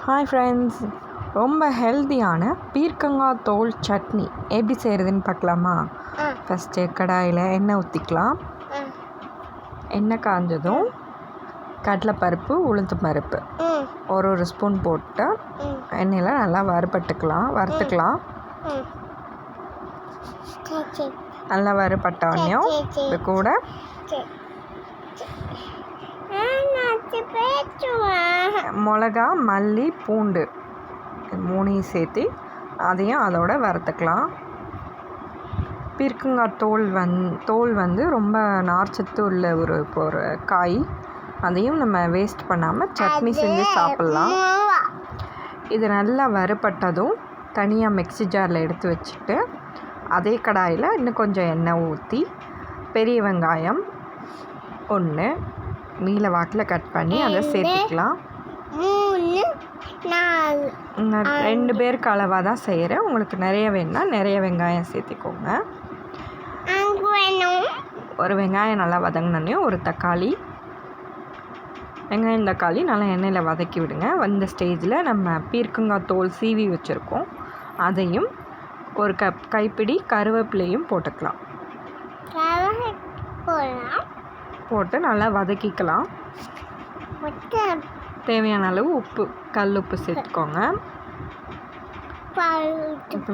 Hi friends, ரொம்ப ஹெல்த்தியான பீர்க்கங்காய் தோல் சட்னி எப்படி செய்கிறதுன்னு பார்க்கலாமா? ஃபஸ்ட்டு கடாயில் எண்ணெய் ஊற்றிக்கலாம். எண்ணெய் காஞ்சதும் கடலைப்பருப்பு, உளுத்தம் பருப்பு ஒரு ஸ்பூன் போட்டு எண்ணெயில் நல்லா வறுத்துக்கலாம். நல்லா வறுபட்டோடனையும் இது கூட மிளகா, மல்லி, பூண்டு மூணையும் சேர்த்து அதையும் அதோட வறுத்துக்கலாம். பீர்க்கங்காய் தோல் வந்து ரொம்ப நார்ச்சத்து உள்ள ஒரு காய். அதையும் நம்ம வேஸ்ட் பண்ணாமல் சட்னி செஞ்சு சாப்பிட்லாம். இது நல்லா வறுபட்டதும் தனியாக மிக்ஸி ஜாரில் எடுத்து வச்சுட்டு அதே கடாயில் இன்னும் கொஞ்சம் எண்ணெய் ஊற்றி பெரிய வெங்காயம் 1 நீல வாக்கில் கட் பண்ணி அதை சேர்த்துக்கலாம். 2 பேருக்கு அளவாக தான் செய்கிறேன். உங்களுக்கு நிறைய வேணும்னா நிறைய வெங்காயம் சேர்த்திக்கோங்க. ஒரு வெங்காயம் நல்லா வதங்கினோடனே ஒரு தக்காளி, வெங்காயம் தக்காளி நல்லா எண்ணெயில் வதக்கி விடுங்க. இந்த ஸ்டேஜில் நம்ம பீர்க்கங்காய் தோல் சீவி வச்சுருக்கோம், அதையும் ஒரு கைப்பிடி கருவேப்பிலையும் போட்டுக்கலாம். போட்டு நல்லா வதக்கிக்கலாம். தேவையான அளவு உப்பு, கல் உப்பு சேர்த்துக்கோங்க.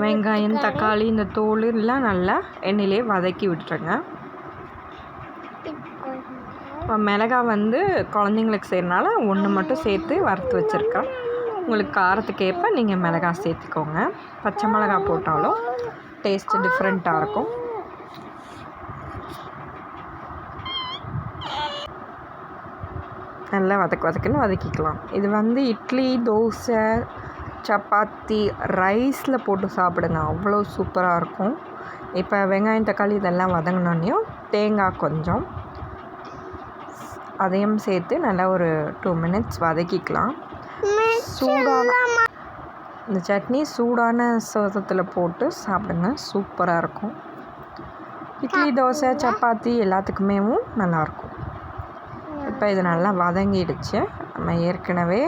வெங்காயம், தக்காளி, இந்த தோல் எல்லாம் நல்லா எண்ணெயிலே வதக்கி விட்டுருங்க. மிளகாய் வந்து குழந்தைங்களுக்கு செய்கிறனால 1 மட்டும் சேர்த்து வறுத்து வச்சுருக்கேன். உங்களுக்கு காரத்துக்கு ஏற்ப நீங்கள் மிளகாய் சேர்த்துக்கோங்க. பச்சை மிளகாய் போட்டாலும் டேஸ்ட்டு டிஃப்ரெண்ட்டாக இருக்கும். நல்லா வதக்குன்னு வதக்கிக்கலாம். இது வந்து இட்லி, தோசை, சப்பாத்தி, ரைஸில் போட்டு சாப்பிடுங்க, அவ்வளோ சூப்பராக இருக்கும். இப்போ வெங்காயம், தக்காளி இதெல்லாம் வதங்கினோன்னையும் தேங்காய் கொஞ்சம் அதையும் சேர்த்து நல்லா ஒரு 2 மினிட்ஸ் வதக்கிக்கலாம். இந்த சட்னி சூடான சாதத்தில் போட்டு சாப்பிடுங்க, சூப்பராக இருக்கும். இட்லி, தோசை, சப்பாத்தி எல்லாத்துக்குமே நல்லாயிருக்கும். இப்போ இது நல்லா வதங்கிடுச்சு. நம்ம ஏற்கனவே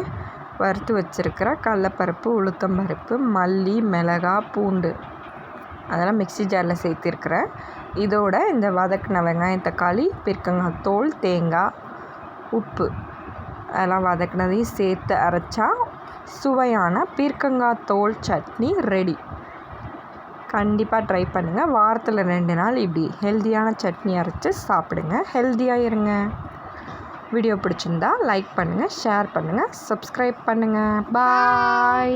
வறுத்து வச்சுருக்கிற கடலைப்பருப்பு, உளுத்தம் பருப்பு, மல்லி, மிளகாய், பூண்டு அதெல்லாம் மிக்ஸி ஜாரில் சேர்த்திருக்கிறேன். இதோட இந்த வதக்கின வெங்காயம், தக்காளி, பீர்க்கங்காய் தோல், தேங்காய், உப்பு அதெல்லாம் வதக்கினதையும் சேர்த்து அரைச்சா சுவையான பீர்க்கங்காய் தோல் சட்னி ரெடி. கண்டிப்பாக ட்ரை பண்ணுங்கள். வாரத்தில் 2 நாள் இப்படி ஹெல்த்தியான சட்னி அரைச்சி சாப்பிடுங்க. ஹெல்த்தியாக இருங்க. வீடியோ பிடிச்சிருந்தா லைக் பண்ணுங்கள், ஷேர் பண்ணுங்கள், சப்ஸ்கிரைப் பண்ணுங்கள். பாய்.